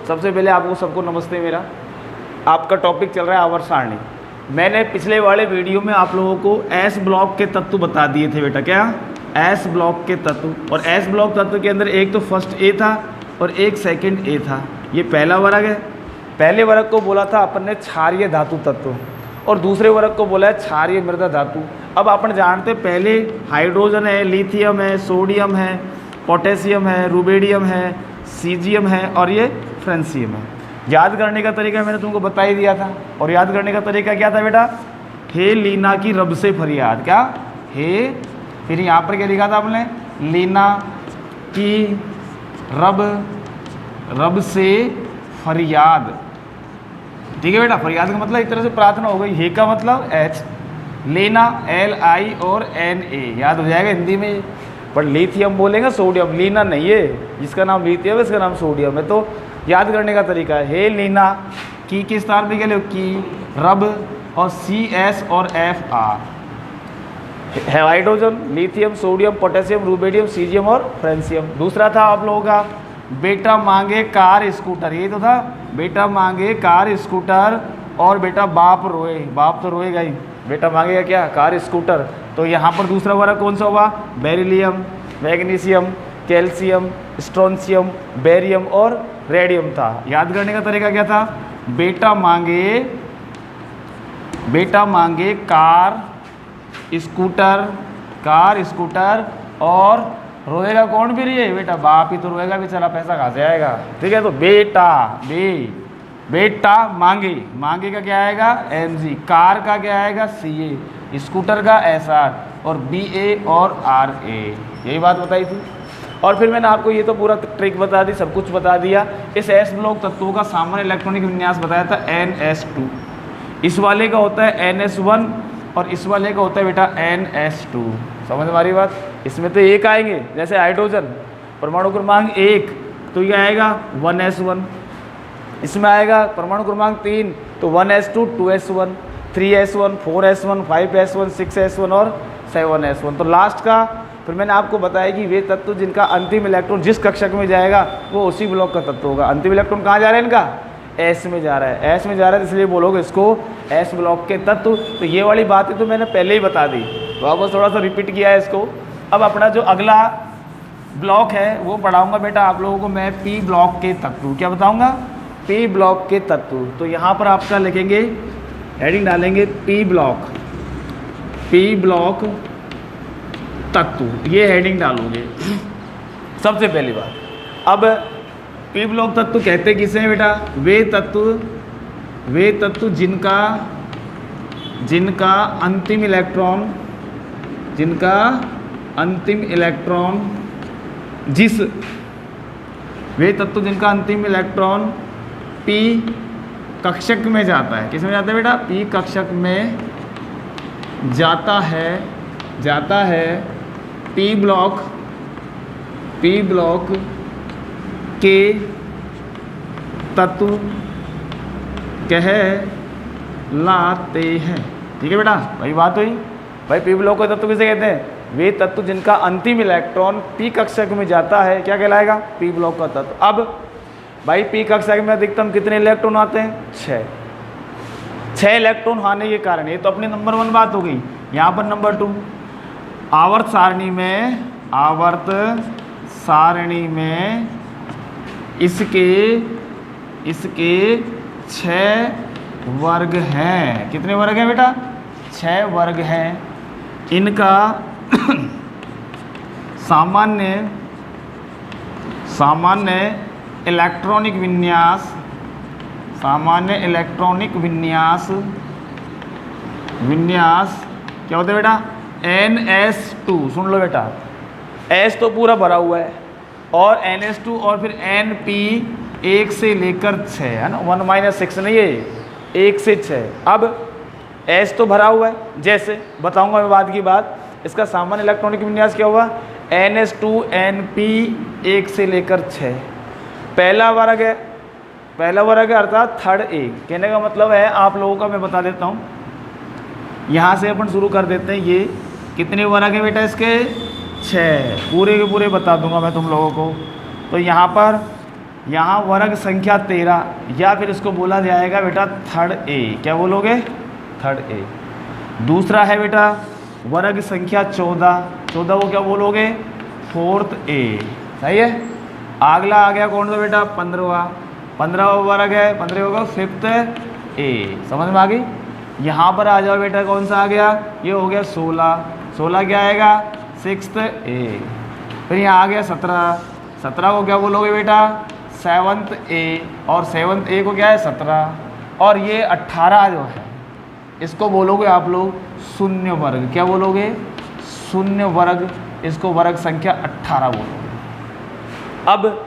सबसे पहले आपको सबको नमस्ते। मेरा आपका टॉपिक चल रहा है आवर्त सारणी। मैंने पिछले वाले वीडियो में आप लोगों को एस ब्लॉक के तत्व बता दिए थे बेटा। क्या? एस ब्लॉक के तत्व। और एस ब्लॉक तत्व के अंदर एक तो फर्स्ट ए था और एक सेकंड ए था। ये पहला वर्ग है। पहले वर्ग को बोला था अपन ने क्षारीय धातु तत्व और दूसरे वर्ग को बोला है क्षारीय मृदा धातु। अब अपन जानते पहले हाइड्रोजन है, लिथियम है, सोडियम है, पोटेशियम है, रुबेडियम है, सीजियम है और ये फ्रेंसियम है। याद करने का तरीका मैंने तुमको बता ही दिया था। और याद करने का तरीका क्या था बेटा? हे लीना की रब से फरियाद। क्या? हे, फिर यहाँ पर क्या लिखा था आपने? लीना की रब से फरियाद। ठीक है बेटा। फरियाद का मतलब एक तरह से प्रार्थना हो गई। हे का मतलब एच, लेना LI और NA। याद हो जाएगा हिंदी में। पर लिथियम बोलेंगे, सोडियम। लीना नहीं है, जिसका नाम लिथियम है इसका नाम सोडियम है। तो याद करने का तरीका है हे लीना की किस स्थान पे क्या की रब और CS और FR है hydrogen, lithium, sodium, potassium, rubidium, caesium और फ्रेंसियम। दूसरा था आप लोगों का बेटा मांगे कार स्कूटर। ये तो था बेटा मांगे कार स्कूटर और बेटा बाप रोए। बाप तो रोएगा ही। बेटा मांगेगा क्या? Car scooter. तो यहाँ पर दूसरा वर्ग कौन सा हुआ? Beryllium, magnesium, calcium, strontium, barium और रेडियम था। याद करने का तरीका क्या था? बेटा मांगे कार स्कूटर और रोएगा कौन फिर? ये बेटा बाप ही तो रोएगा, बेचारा पैसा कहाँ से आएगा। ठीक है। तो बेटा मांगे का क्या आएगा? MG, कार का क्या आएगा? CA, स्कूटर का SR और BA और RA। यही बात बताई थी। और फिर मैंने आपको ये तो पूरा ट्रिक बता दी, सब कुछ बता दिया। इस S ब्लॉक तत्वों का सामान्य इलेक्ट्रॉनिक विन्यास बताया था NS2। इस वाले का होता है NS1 और इस वाले का होता है बेटा NS2। समझ हमारी बात? इसमें तो एक आएंगे, जैसे हाइड्रोजन परमाणु क्रमांक 1 तो ये आएगा 1S1। इसमें आएगा परमाणु क्रमांक 3 तो 1S2, 2S1, 3S1, 4S1, 5S1, 6S1 और 7S1। तो लास्ट का फिर मैंने आपको बताया कि वे तत्व जिनका अंतिम इलेक्ट्रॉन जिस कक्षक में जाएगा वो उसी ब्लॉक का तत्व होगा। अंतिम इलेक्ट्रॉन कहाँ जा रहा है इनका? S में जा रहा है। S में जा रहा है इसलिए बोलोगे इसको S ब्लॉक के तत्व। तो ये वाली बातें तो मैंने पहले ही बता दी, वापस थोड़ा सा रिपीट किया है इसको। अब अपना जो अगला ब्लॉक है वो पढ़ाऊँगा बेटा आप लोगों को मैं P ब्लॉक के तत्व। क्या बताऊँगा? P ब्लॉक के तत्व। तो यहाँ पर आपका लिखेंगे, हेडिंग डालेंगे P ब्लॉक तत्व। ये हेडिंग डालोगे सबसे पहली बात। अब P ब्लॉक तत्व कहते किसे हैं बेटा? वे तत्व जिनका अंतिम इलेक्ट्रॉन P कक्षक में जाता है। किस में जाता है बेटा? P कक्षक में जाता है P ब्लॉक के तत्व कहलाते हैं। ठीक है बेटा, वही बात हुई भाई। P ब्लॉक के तत्व किसे कहते हैं? वे तत्व जिनका अंतिम इलेक्ट्रॉन P कक्षक में जाता है। क्या कहलाएगा? P ब्लॉक का तत्व। अब भाई P कक्षक में अधिकतम कितने इलेक्ट्रॉन आते हैं? 6 इलेक्ट्रॉन आने के कारण ये तो अपनी नंबर 1 बात हो गई। यहाँ पर नंबर 2 आवर्त सारणी में इसके 6 वर्ग हैं। कितने वर्ग हैं बेटा? 6 वर्ग हैं। इनका सामान्य इलेक्ट्रॉनिक विन्यास क्या होता है बेटा? NS2। सुन लो बेटा, S तो पूरा भरा हुआ है और NS2 और फिर NP 1 से लेकर 6 है ना, 1 - 6 नहीं है, 1 से 6। अब S तो भरा हुआ है, जैसे बताऊंगा मैं बाद की बात। इसका सामान्य इलेक्ट्रॉनिक विन्यास क्या होगा? NS2 NP 1 से लेकर 6 पहला वर्ग है अर्थात थर्ड A। कहने का मतलब है आप लोगों का मैं बता देता हूँ, यहाँ से अपन शुरू कर देते हैं। ये कितने वर्ग है बेटा इसके? 6। पूरे के पूरे बता दूंगा मैं तुम लोगों को। तो यहाँ पर यहाँ वर्ग संख्या 13, या फिर इसको बोला जाएगा बेटा थर्ड ए। क्या बोलोगे? Third A. दूसरा है बेटा वर्ग संख्या 14, 14 को क्या बोलोगे? फोर्थ ए। सही है। अगला आ गया कौन सा बेटा? 15वां, 15वां वर्ग है, 15 होगा फिफ्थ ए। समझ में आ गई? यहाँ पर आ जाओ बेटा, कौन सा आ गया? ये हो गया 16, 16 क्या आएगा? सिक्स्थ ए। फिर यहाँ आ गया 17, 17 को क्या बोलोगे बेटा? Seventh A. और सेवन्थ ए को क्या है? 17। और ये 18 जो है इसको बोलोगे आप लोग शून्य वर्ग। क्या बोलोगे? शून्य वर्ग। इसको वर्ग संख्या 18 बोलोगे। अब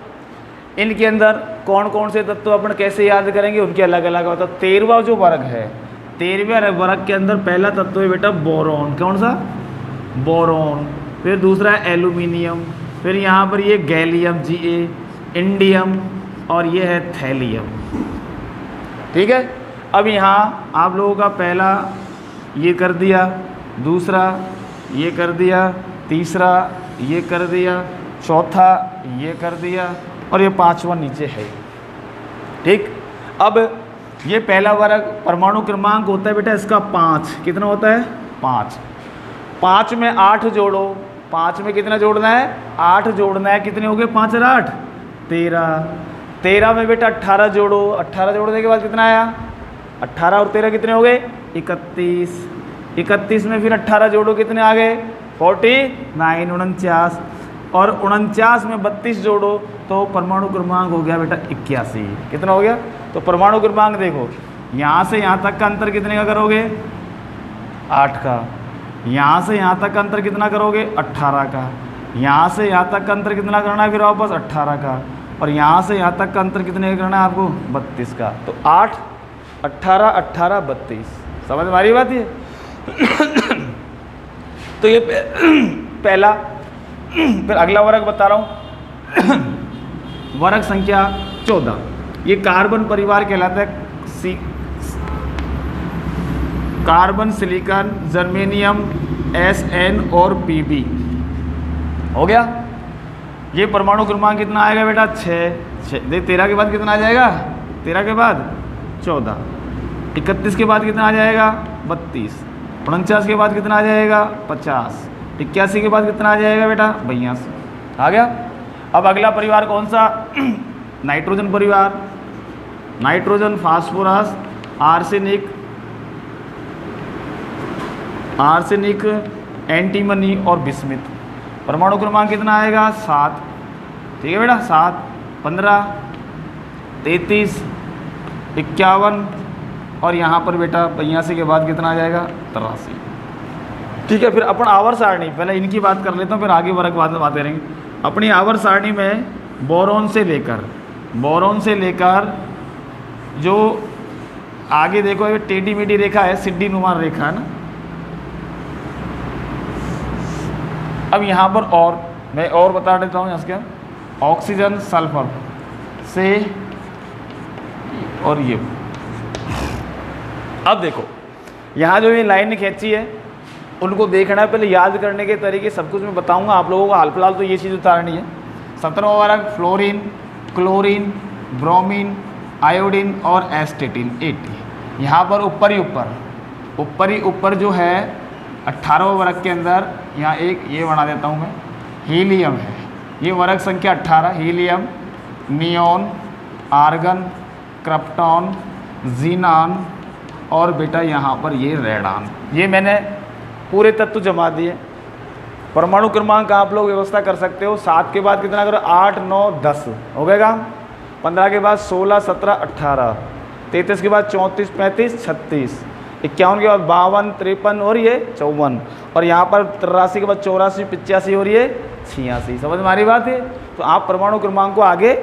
इनके अंदर कौन कौन से तत्व अपन कैसे याद करेंगे, उनके अलग अलग होता है। 13वां जो वर्ग है, 13वें वर्ग के अंदर पहला तत्व है बेटा बोरॉन। कौन सा? बोरॉन। फिर दूसरा है एल्यूमिनियम, फिर यहाँ पर ये गैलियम Ga, इंडियम, और ये है थैलियम। ठीक है। अब यहाँ आप लोगों का पहला ये कर दिया, दूसरा ये कर दिया, तीसरा ये कर दिया, चौथा ये कर दिया, और ये पांचवा नीचे है। ठीक। अब ये पहला वर्ग परमाणु क्रमांक होता है बेटा इसका 5। कितना होता है? 5। 5 में 8 जोड़ो। 5 में कितना जोड़ना है? 8 जोड़ना है। कितने हो गए? 5 और 8 13। 13 में बेटा 18 जोड़ो। 18 जोड़ने के बाद कितना आया? 18 और 13 कितने हो गए? 31। 31 में फिर 18 जोड़ो। कितने आ गए? 49, 49। और 49 में 32 जोड़ो तो परमाणु क्रमांक हो गया बेटा 81। कितना हो गया? तो परमाणु क्रमांक देखो, यहाँ से यहाँ तक का अंतर कितने का करोगे? 8 का। यहाँ से यहाँ तक का अंतर कितना करोगे? 18 का। यहाँ से यहाँ तक का अंतर कितना करना है फिर वापस? 18 का। और यहाँ से यहाँ तक का अंतर कितने का करना है आपको? 32 का। तो 8, 18, 18, 32। समझ में आ रही बात ये? तो ये पहला। फिर अगला वर्ग बता रहा हूँ, वर्ग संख्या 14। ये कार्बन परिवार कहलाता है। कार्बन, सिलिकॉन, जर्मेनियम, Sn और Pb। हो गया। ये परमाणु क्रमांक कितना आएगा बेटा? 6। 13 के बाद कितना आ जाएगा? 13 के बाद 14। 31 के बाद कितना आ जाएगा? 32। 49 के बाद कितना आ जाएगा? 50। 81 के बाद कितना आ जाएगा बेटा? 82। आ गया। अब अगला परिवार कौन सा? नाइट्रोजन परिवार। नाइट्रोजन, फास्फोरस, आर्सेनिक, एंटीमनी और बिस्मिथ। परमाणु क्रमांक कितना आएगा? 7। ठीक है बेटा? 7, 15, 33, 51, और यहाँ पर बेटा 82 के बाद कितना आ जाएगा? 83। ठीक है। फिर अपन आवर्त सारणी, पहले इनकी बात कर लेता हूँ, फिर आगे वर्ग बात करेंगे। अपनी आवर्त सारणी में बोरॉन से लेकर जो आगे देखो ये टेढ़ी मेढ़ी रेखा है, सिड्डी नुमा रेखा है ना। अब यहाँ पर और मैं और बता देता हूँ, इसके ऑक्सीजन, सल्फर से, और ये। अब देखो यहाँ जो ये लाइन खींची है उनको देखना है। पहले याद करने के तरीके सब कुछ मैं बताऊंगा आप लोगों को। हाल फिलहाल तो ये चीज़ उतारनी है। 17वां वर्ग फ्लोरीन, क्लोरीन, ब्रोमीन, आयोडीन और एस्टेटिन 80। यहाँ पर ऊपर ही ऊपर जो है 18वां वर्ग के अंदर यहाँ एक ये बना देता हूँ मैं, हीलियम है। ये वर्ग संख्या 18। Helium, neon, argon, krypton, xenon और बेटा यहाँ पर ये रेडान। ये मैंने पूरे तत्व जमा दिए। परमाणु क्रमांक आप लोग व्यवस्था कर सकते हो। 7 के बाद कितना करो? 8, 9, 10 हो गएगा। 15 के बाद 16, 17, 18, 33 के बाद 34, 35, 36, 51 के बाद 52, 53 और ये 54, और यहाँ पर 83 के बाद 84, 85 और ये 86। समझ में आ रही बात है? तो आप परमाणु क्रमांक को आगे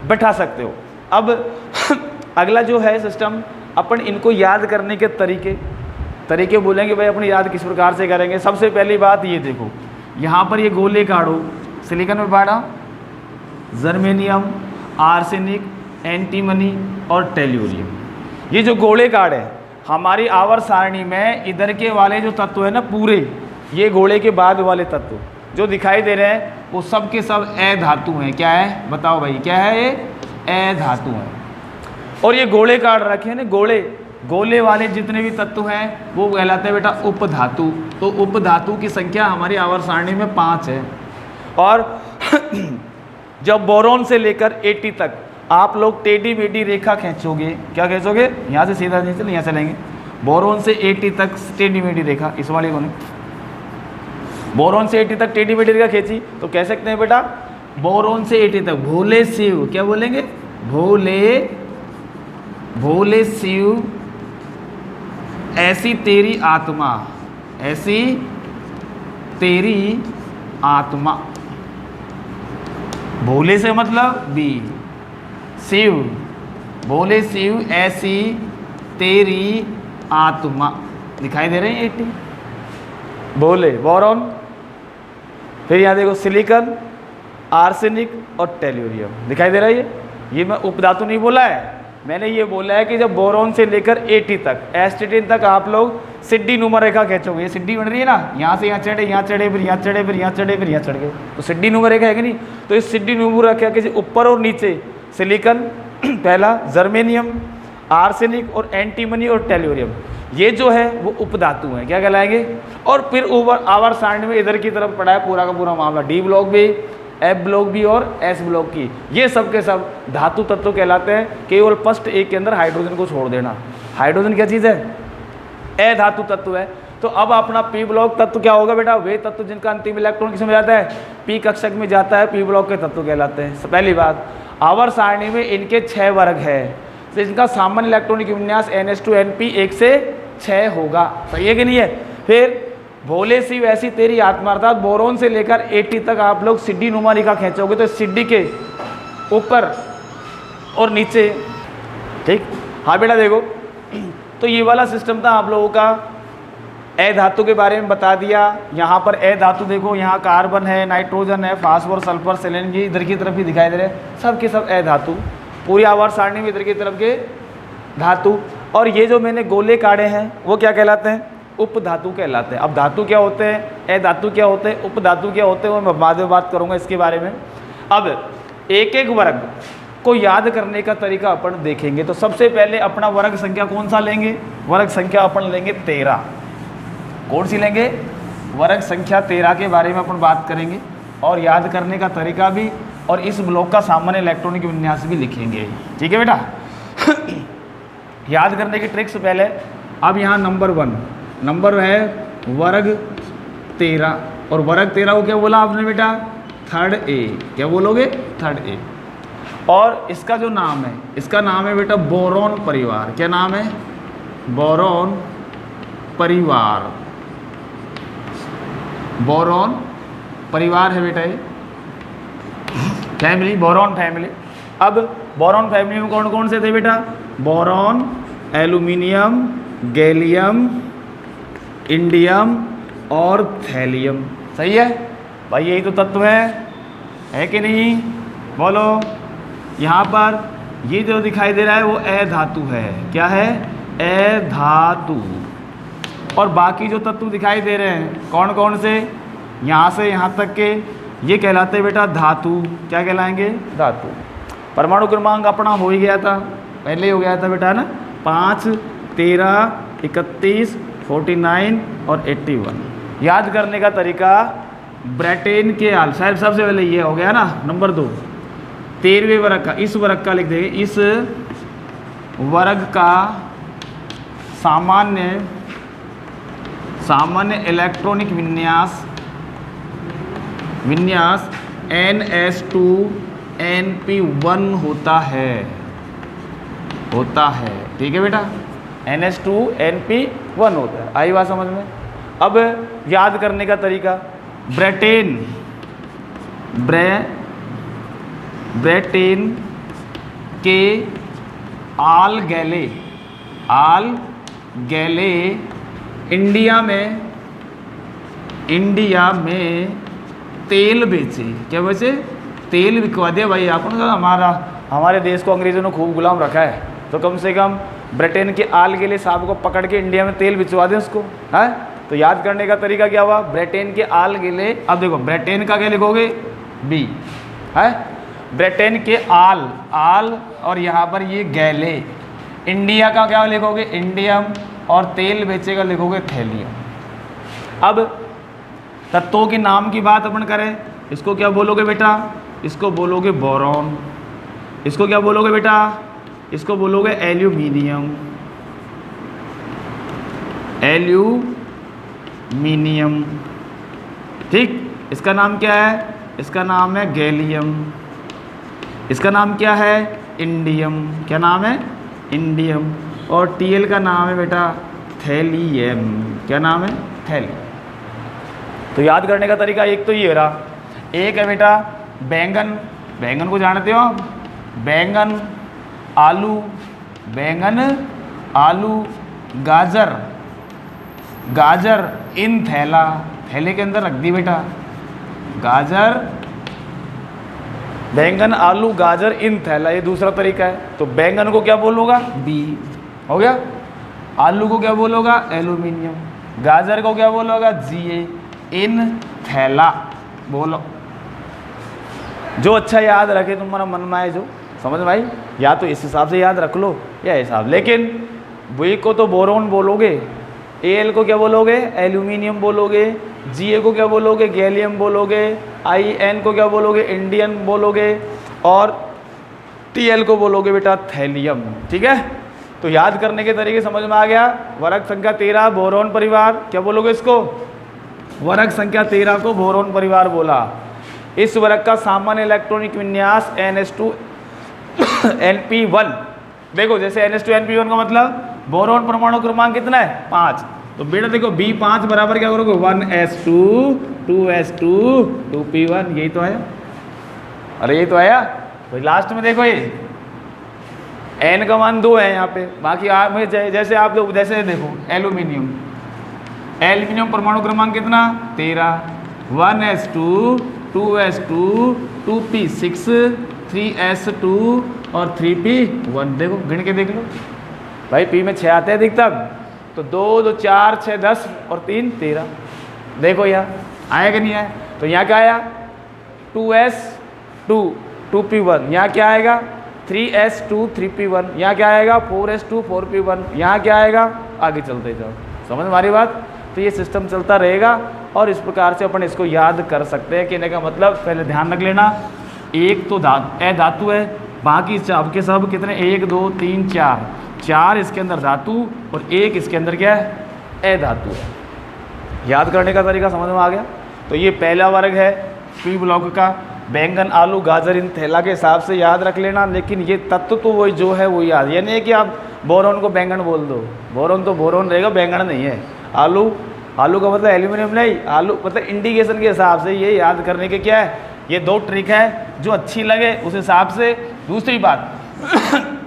बैठा सकते हो। अब अगला जो है सिस्टम, अपन इनको याद करने के तरीके बोलेंगे भाई अपन याद किस प्रकार से करेंगे। सबसे पहली बात ये देखो, यहाँ पर ये गोले काढ़ो। सिलिकॉन में बाढ़ा जर्मेनियम, आर्सेनिक, एंटीमनी और टेल्यूरियम। ये जो गोले काढ़ है हमारी आवर्त सारणी में इधर के वाले जो तत्व है ना पूरे, ये गोले के बाद वाले तत्व जो दिखाई दे रहे हैं वो सब के सब अधातु हैं। क्या है बताओ भाई? क्या है ये? अधातु हैं। और ये गोले काट रखे हैं ना, गोले वाले जितने भी तत्व हैं वो कहलाते हैं बेटा उपधातु। तो उपधातु की संख्या हमारी आवर्त सारणी में 5 है। और जब बोरोन से लेकर Ag तक आप लोग टेढ़ी मेढ़ी रेखा खींचोगे, क्या खींचोगे, यहाँ से सीधा नहीं चले, यहाँ चलेंगे, बोरोन से Ag तक टेढ़ी मेढ़ी रेखा, इस वाली को नहीं, बोरोन से Ag तक टेढ़ी मेढ़ी रेखा खींची तो कह सकते हैं बेटा बोरोन से Ag तक भोले शिव, क्या बोलेंगे, भोले शिव ऐसी तेरी आत्मा, ऐसी तेरी आत्मा, भोले से मतलब बी, शिव, भोले शिव ऐसी तेरी आत्मा, दिखाई दे रहे हैं 80 भोले बोरॉन। फिर यहाँ देखो सिलिकॉन, आर्सेनिक और टेल्यूरियम, दिखाई दे रहा है ये मैं उपधातु नहीं बोला है, मैंने ये बोला है कि जब बोरोन से लेकर Ag तक, एस्टेटिन तक आप लोग सिड्डी नुमा रेखा खींचोगे, ये सिड्डी बन रही है ना, यहाँ से यहाँ चढ़े, यहाँ चढ़े, फिर यहाँ चढ़े, फिर यहाँ चढ़े, फिर यहाँ चढ़ गए, तो सिड्डी नुमा रेखा है कि नहीं। तो इस सिड्डी नुमा रेखा के ऊपर और नीचे सिलिकॉन पहला, जर्मेनियम, आर्सेनिक और एंटीमनी और टेल्यूरियम, ये जो है वो उपधातु हैं, क्या कहलाएंगे। और फिर ऊपर आवर्त सारणी में इधर की तरफ पड़ा है पूरा का पूरा मामला, डी ब्लॉक भी, एफ ब्लॉक भी और एस ब्लॉक की, ये सब के सब धातु तत्व कहलाते हैं। केवल फर्स्ट एक के अंदर हाइड्रोजन को छोड़ देना, हाइड्रोजन क्या चीज़ है, अधातु तत्व है। तो अब अपना पी ब्लॉक तत्व क्या होगा बेटा, वे तत्व जिनका अंतिम इलेक्ट्रॉन किसमें जाता है, पी कक्षक में जाता है, पी ब्लॉक के तत्व कहलाते हैं। पहली बात, आवर्त सारणी में इनके 6 वर्ग है, तो इनका सामान्य इलेक्ट्रॉनिक विन्यास NH2Np 1 से 6 होगा, सही है कि नहीं है। फिर भोले शिव ऐसी तेरी आत्मा, अर्थात बोरोन से लेकर Ag तक आप लोग सिड्डी नुमा रेखा खींचोगे तो सिड्डी के ऊपर और नीचे, ठीक, हाँ बेटा देखो, तो ये वाला सिस्टम था आप लोगों का। अधातु के बारे में बता दिया, यहाँ पर अधातु देखो, यहाँ कार्बन है, नाइट्रोजन है, फास्फोरस, सल्फर, सेलेनियम, ये इधर की तरफ भी दिखाई दे रहे हैं, सब के सब अधातु, पूरी आवर्त सारणी में इधर की तरफ के धातु। और ये जो मैंने गोले काढ़े हैं वो क्या कहलाते हैं, उपधातु कहलाते हैं। अब धातु क्या होते हैं, अधातु क्या होते हैं, उपधातु क्या होते हैं, वो मैं बाद में बात करूंगा इसके बारे में। अब एक एक वर्ग को याद करने का तरीका अपन देखेंगे। तो सबसे पहले अपना वर्ग संख्या कौन सा लेंगे, वर्ग संख्या अपन लेंगे 13, कौन सी लेंगे, वर्ग संख्या 13 के बारे में अपन बात करेंगे और याद करने का तरीका भी, और इस ब्लॉक का सामान्य इलेक्ट्रॉनिक विन्यास भी लिखेंगे, ठीक है बेटा। याद करने की ट्रिक्स पहले, अब यहाँ नंबर 1 नंबर है वर्ग 13, और वर्ग 13 को क्या बोला आपने बेटा, थर्ड ए, क्या बोलोगे, थर्ड ए। और इसका जो नाम है, इसका नाम है बेटा बोरोन परिवार, क्या नाम है, बोरोन परिवार, बोरोन परिवार है बेटा ये, फैमिली, बोरोन फैमिली। अब बोरोन फैमिली में कौन कौन से थे बेटा, बोरोन, एल्यूमिनियम, गैलियम, इंडियम और थैलियम, सही है भाई, यही तो तत्व है कि नहीं, बोलो। यहाँ पर ये जो दिखाई दे रहा है वो अधातु है, क्या है, अधातु। और बाकी जो तत्व दिखाई दे रहे हैं कौन कौन से, यहाँ से यहाँ तक के, ये कहलाते हैं बेटा धातु, क्या कहलाएंगे, धातु। परमाणु क्रमांक अपना हो ही गया था, पहले ही हो गया था बेटा ना, 5, 13, 31, 49 और 81। याद करने का तरीका, ब्रेटेन के आल, शायद सबसे पहले ये हो गया ना, नंबर 2 13वें वर्ग का, इस वर्ग का लिख देंगे, इस वर्ग का सामान्य इलेक्ट्रॉनिक विन्यास NH2Np1 होता है, ठीक है बेटा, NH2Np1 होता है, आई बात समझ में। अब याद करने का तरीका, ब्रेटेन के आल गैले इंडिया में तेल बेचे, क्या बेचे, तेल बिकवा दिया भाई आपने। हमारे देश को अंग्रेजों ने खूब गुलाम रखा है, तो कम से कम ब्रिटेन के आल गैले साहब को पकड़ के इंडिया में तेल बिचवा दें उसको, है। तो याद करने का तरीका क्या हुआ, ब्रिटेन के आल गैले। अब देखो ब्रिटेन का क्या लिखोगे, बी, है, ब्रिटेन के आल, और यहाँ पर ये गैले। इंडिया का क्या लिखोगे? इंडियम। और तेल बेचेगा लिखोगे थैलियम। अब तत्वों के नाम की बात अपन करें, इसको क्या बोलोगे बेटा? इसको बोलोगे बोरॉन। इसको क्या बोलोगे बेटा? इसको बोलोगे एल्यूमिनियम। एल्यूमिनियम, ठीक। इसका नाम क्या है? इसका नाम है गैलियम। इसका नाम क्या है? इंडियम। क्या नाम है? इंडियम। और टीएल का नाम है बेटा थैलियम। क्या नाम है? थैलियम। तो याद करने का तरीका एक तो ये रहा। एक है बेटा बैंगन। बैंगन को जानते हो आप? बैंगन, आलू, बैंगन, आलू, गाजर, गाजर इन थैला, थैले के अंदर रख दी बेटा। गाजर, बैंगन, आलू, गाजर इन थैला, ये दूसरा तरीका है। तो बैंगन को क्या बोलोगा? बी, हो गया। आलू को क्या बोलोगा? एल्यूमिनियम। गाजर को क्या बोलोगा? जीए। इन थैला बोलो। जो अच्छा याद रखे तुम्हारा मन में आए, जो समझ में आई, या तो इस हिसाब से याद रख लो या हिसाब। लेकिन बी को तो बोरोन बोलोगे, एल को क्या बोलोगे? एल्यूमिनियम बोलोगे, जीए को क्या बोलोगे? गैलियम बोलोगे, आईएन को क्या बोलोगे? इंडियन बोलोगे, और टीएल को बोलोगे बेटा थैलियम। ठीक है, तो याद करने के तरीके समझ में आ गया। वर्ग संख्या 13 बोरोन परिवार, क्या बोलोगे इसको? वर्ग संख्या 13 को बोरोन परिवार बोला। इस वर्ग का सामान्य इलेक्ट्रॉनिक विन्यास NH2 NP1। देखो जैसे NH2 NP1 का मतलब बोरोन परमाणु क्रमांक कितना है? 5। तो बेटा देखो B5 बराबर क्या करोगे? 1s2 2s2 2p1। यही तो आया। अरे ये तो आया भाई। लास्ट में देखो ये n का मान 2 है यहाँ पे, बाकी आप में जैसे आप लोग जैसे देखो एल्यूमिनियम, एल्यूमिनियम परमाणु क्रमांक कितना? 13। 1s2 2s2 2p6 3s2 और 3p1। देखो गिन के देख लो भाई, p में 6 आते हैं अधिकतम, तो 2 2 4 6 10 और 3 13। देखो यहाँ आया कि नहीं आया? तो यहाँ क्या आया? 2s2 2p1। यहाँ क्या आएगा? 3s2 3p1। यहाँ क्या आएगा? 4s2 4p1। यहाँ क्या आएगा? आगे चलते जाओ। समझ हमारी बात? तो ये सिस्टम चलता रहेगा और इस प्रकार से अपन इसको याद कर सकते हैं। कहने का मतलब पहले ध्यान रख लेना, एक तो धातु है, बाकी सबके सब कितने? 1 2 3 4, 4 इसके अंदर धातु और 1 इसके अंदर क्या है? अधातु है। याद करने का तरीका समझ में आ गया? तो ये पहला वर्ग है पी ब्लॉक का। बैंगन, आलू, गाजर इन थैला के हिसाब से याद रख लेना, लेकिन ये तत्व तो वही जो है वो याद। ये नहीं है कि आप बोरोन को बैंगन बोल दो, बोरोन तो बोरोन रहेगा, बैंगन नहीं है। आलू, आलू का मतलब एल्यूमिनियम नहीं, आलू मतलब इंडिकेशन के हिसाब से ये याद करने के क्या है, ये 2 ट्रिक है जो अच्छी लगे उस हिसाब से। दूसरी बात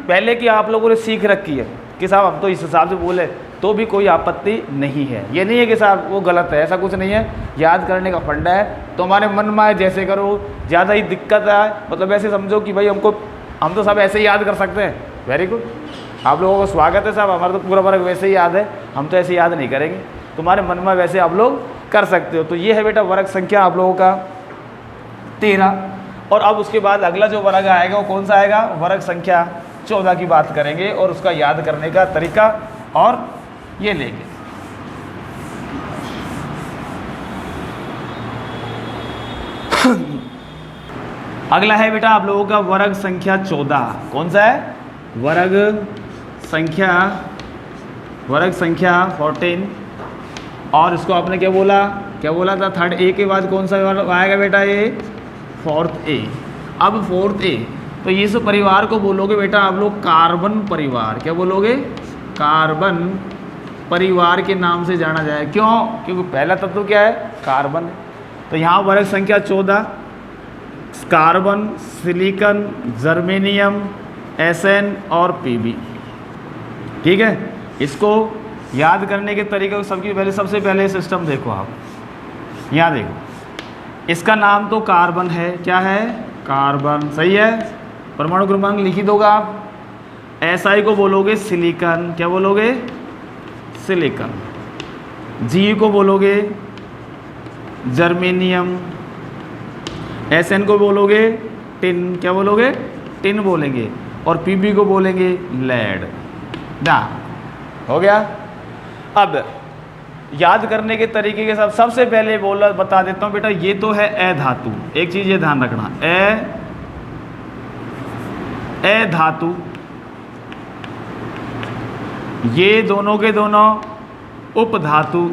पहले की आप लोगों ने सीख रखी है कि साहब हम तो इस हिसाब से बोले तो भी कोई आपत्ति नहीं है। ये नहीं है कि साहब वो गलत है, ऐसा कुछ नहीं है। याद करने का फंडा है, तो हमारे मन में आए जैसे करो। ज़्यादा ही दिक्कत आए मतलब ऐसे समझो कि भाई हम तो सब ऐसे ही याद कर सकते हैं। वेरी गुड, आप लोगों को स्वागत है साहब। हमारा तो पूरा वर्ग वैसे ही याद है, हम तो ऐसे याद नहीं करेंगे। तुम्हारे मन में वैसे आप लोग कर सकते हो। तो ये है बेटा वर्ग संख्या आप लोगों का 13। और अब उसके बाद अगला जो वर्ग आएगा वो कौन सा आएगा? वर्ग संख्या 14 की बात करेंगे और उसका याद करने का तरीका और ये लेंगे। अगला है बेटा आप लोगों का वर्ग संख्या 14। कौन सा है? वर्ग संख्या 14। और इसको आपने क्या बोला था? थर्ड ए के बाद कौन सा आएगा बेटा? ये फोर्थ ए। अब फोर्थ ए, तो इस परिवार को बोलोगे बेटा आप लोग कार्बन परिवार। क्या बोलोगे? कार्बन परिवार के नाम से जाना जाए। क्यों? क्योंकि पहला तत्व क्या है? कार्बन है। तो यहाँ वर्ग संख्या 14 कार्बन, सिलिकॉन, जर्मेनियम, SN और Pb। ठीक है, इसको याद करने के तरीके को सबसे पहले सिस्टम देखो आप। यहाँ देखो, इसका नाम तो कार्बन है। क्या है? कार्बन, सही है। परमाणु क्रमांक लिख ही दोगा आप। SI को बोलोगे सिलिकॉन। क्या बोलोगे? सिलिकॉन। G को बोलोगे जर्मेनियम। SN को बोलोगे टिन, क्या बोलोगे? टिन बोलेंगे, और पीबी को बोलेंगे लेड। ना हो गया। अब याद करने के तरीके के साथ सबसे पहले बता देता हूँ बेटा, ये तो है ए धातु, एक चीज ये ध्यान रखना, ए धातु, ये दोनों के दोनों उपधातु,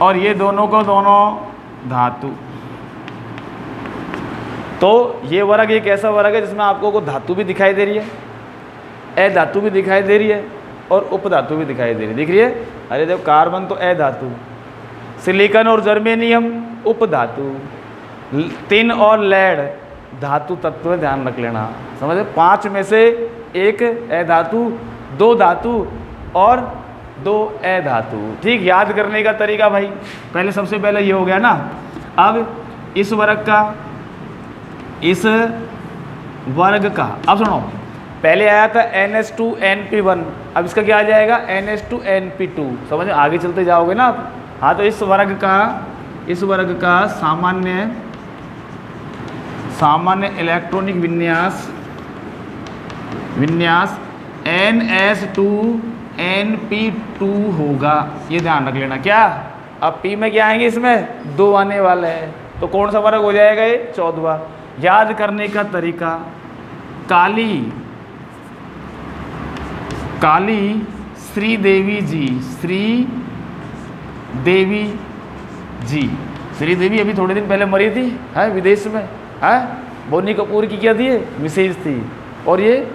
और ये दोनों को दोनों धातु। तो ये वर्ग एक ऐसा वर्ग है जिसमें आपको को धातु भी दिखाई दे रही है, ए धातु भी दिखाई दे रही है, और उपधातु भी दिखाई दे रही है। दिख रही है? अरे देखो, कार्बन तो ए धातु, सिलिकॉन और जर्मेनियम उपधातु, टिन और लेड धातु तत्व, ध्यान रख लेना, समझे? 5 में से एक ए धातु, 2 धातु और 2 ए धातु। ठीक, याद करने का तरीका भाई, पहले सबसे पहले ये हो गया ना। अब इस वर्ग का, इस वर्ग का, अब सुनो, पहले आया था NH2NP1, अब इसका क्या आ जाएगा? NH2NP2। समझ में? आगे चलते जाओगे ना आप। हाँ, तो इस वर्ग का सामान्य इलेक्ट्रॉनिक विन्यास NS2NP2 होगा, ये ध्यान रख लेना। क्या? अब P में क्या आएंगे? इसमें 2 आने वाले हैं, तो कौन सा वर्ग हो जाएगा? ये 14वां। याद करने का तरीका, काली श्रीदेवी जी अभी थोड़े दिन पहले मरी थी, है विदेश में, है। बोनी कपूर की क्या थी? मिसेज थी, और ये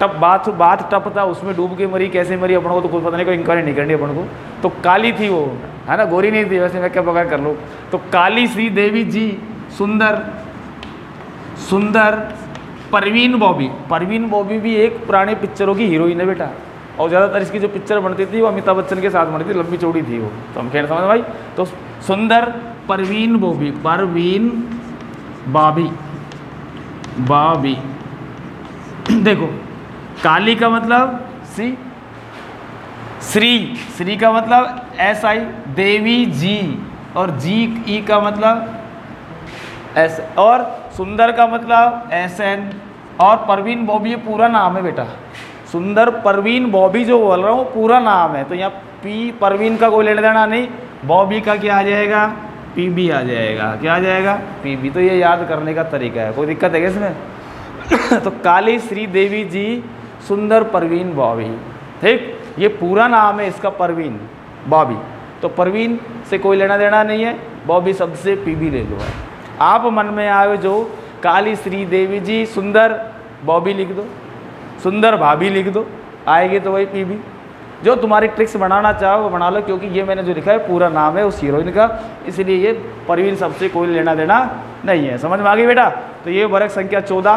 बाथ टप था, उसमें डूब के मरी। कैसे मरी अपन को तो कुछ पता नहीं, कोई इंक्वायरी नहीं करनी अपन को। तो काली थी वो, है ना, गोरी नहीं थी, वैसे मैं क्या पकड़ कर लूँ। तो काली श्रीदेवी जी, सुंदर परवीन बॉबी भी एक पुराने पिक्चरों की हीरोइन है बेटा, और ज़्यादातर इसकी जो पिक्चर बनती थी वो अमिताभ बच्चन के साथ बनती थी, लंबी चौड़ी थी वो, तो हम खेल समझ भाई। तो सुंदर परवीन बॉबी देखो, काली का मतलब श्री का मतलब SI, देवी जी, और जी का मतलब S, और सुंदर का मतलब SN, और परवीन बॉबी ये पूरा नाम है बेटा। सुंदर परवीन बॉबी जो बोल रहा हूँ पूरा नाम है, तो यहाँ परवीन का कोई लेना देना नहीं, बॉबी का क्या आ जाएगा? PB आ जाएगा। क्या आ जाएगा? PB। तो ये याद करने का तरीका है, कोई दिक्कत है क्या इसमें? तो काली श्रीदेवी जी, सुंदर परवीन बॉबी, ठीक, ये पूरा नाम है इसका, परवीन बॉबी। तो परवीन से कोई लेना देना नहीं है, बॉबी शब्द से PB ले लो। आप मन में आए जो काली श्रीदेवी जी, सुंदर बॉबी लिख दो, सुंदर भाभी लिख दो, आएगी तो वही PB। जो तुम्हारी ट्रिक्स बनाना चाहो वो बना लो, क्योंकि ये मैंने जो लिखा है पूरा नाम है उस हीरोइन का, इसलिए ये परवीन शब्द से कोई लेना देना नहीं है। समझ में आ गई बेटा? तो ये वर्ग संख्या 14।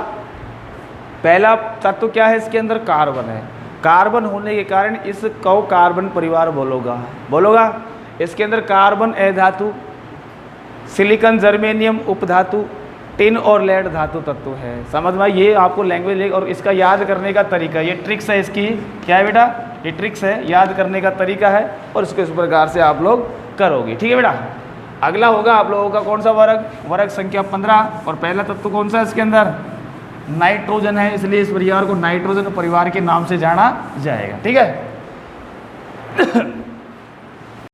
पहला तत्व क्या है इसके अंदर? कार्बन है। कार्बन होने के कारण इसको कार्बन परिवार बोलोगा। इसके अंदर कार्बन ए धातु, सिलिकॉन जर्मेनियम उपधातु, टिन और लेड धातु तत्व है। समझ में? ये आपको लैंग्वेज और इसका याद करने का तरीका, ये ट्रिक्स है इसकी। क्या है बेटा? ये ट्रिक्स है, याद करने का तरीका है, और इसको इस प्रकार से आप लोग करोगे। ठीक है बेटा? अगला होगा आप लोगों का कौन सा वर्ग संख्या 15, और पहला तत्व कौन सा है इसके अंदर? नाइट्रोजन है, इसलिए इस परिवार को नाइट्रोजन परिवार के नाम से जाना जाएगा। ठीक है?